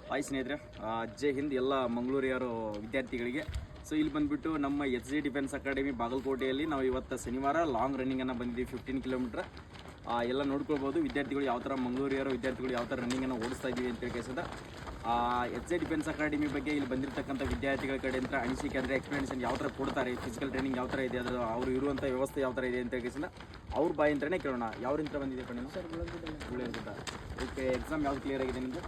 Hi ಸ್ನೇಹಿತರೆ, ಜೈ ಹಿಂದ್ ಎಲ್ಲ ಮಂಗಳೂರಿಯರು ವಿದ್ಯಾರ್ಥಿಗಳಿಗೆ. ಸೊ ಇಲ್ಲಿ ಬಂದುಬಿಟ್ಟು ನಮ್ಮ SG ಡಿಫೆನ್ಸ್ ಅಕಾಡೆಮಿ ಬಾಗಲಕೋಟೆಯಲ್ಲಿ ನಾವು ಇವತ್ತು ಶನಿವಾರ ಲಾಂಗ್ ರನ್ನಿಂಗನ್ನು ಬಂದಿದ್ದೀವಿ 15 ಕಿಲೋಮೀಟ್ರ್. ಎಲ್ಲ ನೋಡ್ಕೊಳ್ಬೋದು ವಿದ್ಯಾರ್ಥಿಗಳು ಯಾವ ಥರ ಮಂಗಳೂರಿಯರು ವಿದ್ಯಾರ್ಥಿಗಳು ಯಾವ ಥರ ರನ್ನಿಂಗನ್ನು ಓಡಿಸ್ತಾ ಇದ್ದೀವಿ ಅಂತ ಕೇಳಿಸಿದ SG ಡಿಫೆನ್ಸ್ ಅಕಾಡೆಮಿ ಬಗ್ಗೆ ಇಲ್ಲಿ ಬಂದಿರತಕ್ಕಂಥ ವಿದ್ಯಾರ್ಥಿಗಳ ಕಡೆಯಿಂದ ಅನಿಸಿಕೆ ಅಂದರೆ ಎಕ್ಸ್ಪ್ಲನೇಷನ್ ಯಾವ ಥರ ಕೊಡ್ತಾರೆ, ಫಿಸಿಕಲ್ ಟ್ರೈನಿಂಗ್ ಯಾವ ಥರ ಇದೆ, ಅದು ಅವರು ಇರುವಂಥ ವ್ಯವಸ್ಥೆ ಯಾವ ಥರ ಇದೆ ಅಂತ ಕೇಳಿಸಿದ ಅವ್ರ ಬಾಯಿಂದನೇ ಕೇಳೋಣ. ಯಾವ್ರಿಂತ ಬಂದಿದೆ ಕಣ್ಣು ಸರ್ ಗುಳಿಯರ್ಗುಡ್ಡ. ಓಕೆ, ಎಕ್ಸಾಮ್ ಯಾವ್ದು ಕ್ಲಿಯರ್ ಆಗಿದೆ ನಿಮ್ಮದು?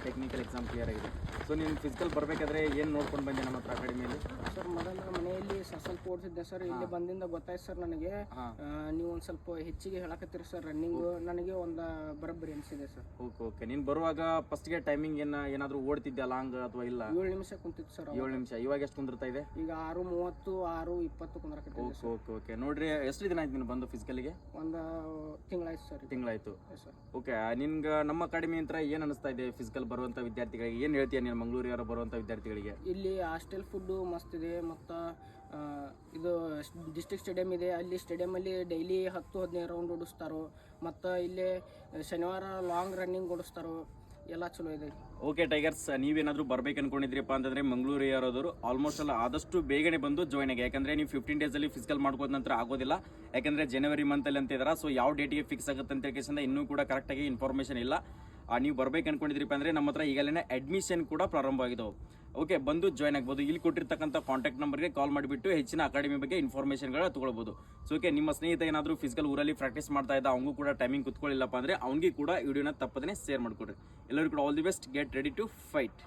ಟೆಕ್ನಿಕಲ್ ಎಕ್ಸಾಮ್ ಕ್ಲಿಯರ್ ಆಗಿದೆ. ಸೊ ನೀನು ಫಿಸಿಕಲ್ ಬರಬೇಕಾದ್ರೆ ಏನು ನೋಡ್ಕೊಂಡು ಬಂದೆ ನಮ್ಮ ಹತ್ರ ಅಕಾಡೆಮಿಯಲ್ಲಿ? ಸರ್ ಮೊದಲ ಮನೆಯಲ್ಲಿ ಸ್ವಲ್ಪ ಓಡಿಸಿದ್ದೆ ಸರ್. ಇಲ್ಲಿ ಬಂದಿಂದ ಗೊತ್ತಾಯ್ತು ಸರ್ ನನಗೆ ನೀವು ಒಂದು ಸ್ವಲ್ಪ ಹೆಚ್ಚಿಗೆ ಹೇಳಕತ್ತೀರಿ ಸರ್. ರನ್ನಿಂಗು ನನಗೆ ಒಂದು ಬರೋಬ್ಬರಿ ಅನಿಸಿದೆ ಸರ್. ಓಕೆ ಓಕೆ, ನೀನು ಬರುವಾಗ ಫಸ್ಟ್ಗೆ ಟೈಮಿಂಗ್ ಏನಾದರೂ ಓಡ್ತಿದ್ದೆ ಲಾಂಗ್ ಅಥವಾ ಇಲ್ಲ? 7 ನಿಮಿಷ ಕುಂತಿತ್ತು ಸರ್. 7 ನಿಮಿಷ. ಇವಾಗ ಎಷ್ಟು ಕುಂದಿರ್ತಾ ಇದೆ? ಈಗ 6:30 6:20 ಕುಂದ್ರಕತ್ತೀನಿ. Okay okay okay. ನೋಡ್ರಿ, ಎಷ್ಟು ದಿನ ಆಯ್ತು ನೀನು ಬಂದು ಫಿಸಿಕಲ್ಗೆ? ಒಂದು ತಿಂಗಳಾಯ್ತು ಸರ್. ತಿಂಗಳಾಯ್ತು. ಸರ್ ಓಕೆ, ನಿನ್ಗೆ ನಮ್ಮ ಅಕಾಡೆಮಿ ಅಂತ ಏನು ಅನಿಸ್ತಾ ಇದೆ? ಫಿಸಿಕಲ್ ಬರುವಂಥ ವಿದ್ಯಾರ್ಥಿಗಳಿಗೆ ಏನು ಹೇಳ್ತೀಯ ನೀನು? ಮಂಗಳೂರಿಯವರು ಬರುವಂಥ ವಿದ್ಯಾರ್ಥಿಗಳಿಗೆ ಇಲ್ಲಿ ಹಾಸ್ಟೆಲ್ ಫುಡ್ಡು ಮಸ್ತ್ ಇದೆ. ಮತ್ತು ಇದು ಡಿಸ್ಟ್ರಿಕ್ಟ್ ಸ್ಟೇಡಿಯಂ ಇದೆ. ಅಲ್ಲಿ ಸ್ಟೇಡಿಯಮಲ್ಲಿ ಡೈಲಿ 10-15 ರೌಂಡ್ ಓಡಿಸ್ತಾರೋ. ಮತ್ತು ಇಲ್ಲಿ ಶನಿವಾರ ಲಾಂಗ್ ರನ್ನಿಂಗ್ ಓಡಿಸ್ತಾರೋ. ಎಲ್ಲ ಚಲೋ ಇದೆ. ಓಕೆ ಟೈಗರ್ಸ್, ನೀವೇನಾದರೂ ಬರ್ಬೇಕು ಅನ್ಕೊಂಡಿದ್ರಿಪ್ಪ ಅಂತಂದರೆ ಮಂಗಳೂರಿಯವರು ಆಲ್ಮೋಸ್ಟ್ ಅಲ್ಲ ಆದಷ್ಟು ಬೇಗನೆ ಬಂದು ಜಾಯ್ನ್ ಆಗಿ. ಯಾಕಂದರೆ ನೀವು 15 ಡೇಸಲ್ಲಿ ಫಿಸಿಕಲ್ ಮಾಡ್ಕೋದ ನಂತರ ಆಗೋದಿಲ್ಲ. ಯಾಕಂದರೆ ಜನವರಿ ಮಂತಲ್ಲಿ ಅಂತ ಇದ್ದಾರೆ. ಸೊ ಯಾವ ಡೇಟಿಗೆ ಫಿಕ್ಸ್ ಆಗುತ್ತೆ ಅಂತ ಕೇಳಿಸಿಂದ ಇನ್ನೂ ಕೂಡ ಕರೆಕ್ಟಾಗಿ ಇನ್ಫಾರ್ಮೇಷನ್ ಇಲ್ಲ. ನೀವು ಬರ್ಬೇಕು ಅನ್ಕೊಂಡಿದ್ರಿಪ್ಪ ಅಂದರೆ ನಮ್ಮ ಹತ್ರ ಈಗಲೇ ಅಡ್ಮಿಷನ್ ಕೂಡ ಪ್ರಾರಂಭ ಆಗಿದ್ದವು. ಓಕೆ, ಬಂದು ಜಾಯ್ನ್ ಆಗ್ಬೋದು. ಇಲ್ಲಿ ಕೊಟ್ಟಿರ್ತಕ್ಕಂಥ ಕಾಂಟ್ಯಾಕ್ಟ್ ನಂಬರ್ಗೆ ಕಾಲ್ ಮಾಡಿಬಿಟ್ಟು ಹೆಚ್ಚಿನ ಅಕಾಡೆಮಿ ಬಗ್ಗೆ ಇನ್ಫಾರ್ಮೇಷನ್ಗಳು ತೊಗೊಳ್ಬೋದು. ಸೊ ಓಕೆ, ನಿಮ್ಮ ಸ್ನೇಹಿತ ಏನಾದರೂ ಫಿಸಿಕಲ್ ಊರಲ್ಲಿ ಪ್ರಾಕ್ಟೀಸ್ ಮಾಡ್ತಾ ಇದ್ದ ಅವನಿಗೂ ಕೂಡ ಟೈಮಿಂಗ್ ಕುತ್ಕೊಳ್ಳಿಲ್ಲಪ್ಪ ಅಂದರೆ ಅವನಿಗೆ ಕೂಡ ವಿಡಿಯೋನ ತಪ್ಪದೇ ಶೇರ್ ಮಾಡಿಕೊಡ್ರಿ. ಎಲ್ಲರಿಗೂ ಕೂಡ all the best. Get ready to fight.